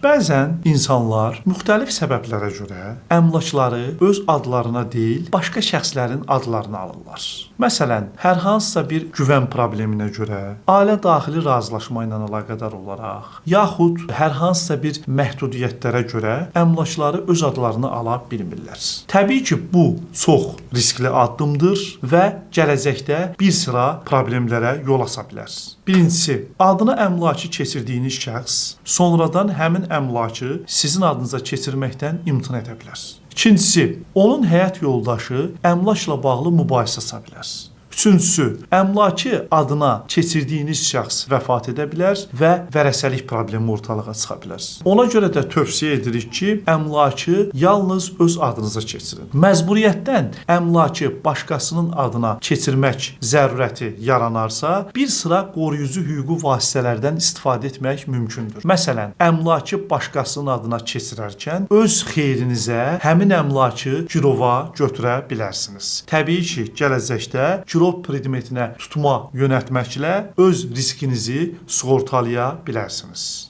Bəzən insanlar müxtəlif səbəblərə görə əmlakları öz adlarına deyil, başqa şəxslərin adlarına alırlar. Məsələn, hər hansısa bir güvən probleminə görə, ailə daxili razılaşma ilə əlaqədar olaraq, yaxud hər hansısa bir məhdudiyyətlərə görə əmlakları öz adlarını ala bilmirlər. Təbii ki, bu çox riskli addımdır və gələcəkdə bir sıra problemlərə yol aça bilər. Birincisi, adına əmlakı keçirdiyiniz şəxs sonradan həmin əmlakı sizin adınıza keçirməkdən imtina edə bilər. İkincisi, onun həyat yoldaşı əmlakla bağlı mübahisə aça bilər. Üçüncüsü, əmlakı adına keçirdiyiniz şəxs vəfat edə bilər və vərəsəlik problemi ortalığa çıxa bilər. Ona görə də tövsiyə edirik ki, əmlakı yalnız öz adınıza keçirin. Məcburiyyətdən əmlakı başqasının adına keçirmək zərurəti yaranarsa, bir sıra qoruyucu hüquqi vasitələrdən istifadə etmək mümkündür. Məsələn, əmlakı başqasının adına keçirərkən öz xeyrinizə həmin əmlakı girova götürə bilərsiniz. Təbii ki, gələcəkdə girov predmetinə tutma yönəltməklə öz riskinizi sığortalaya bilərsiniz.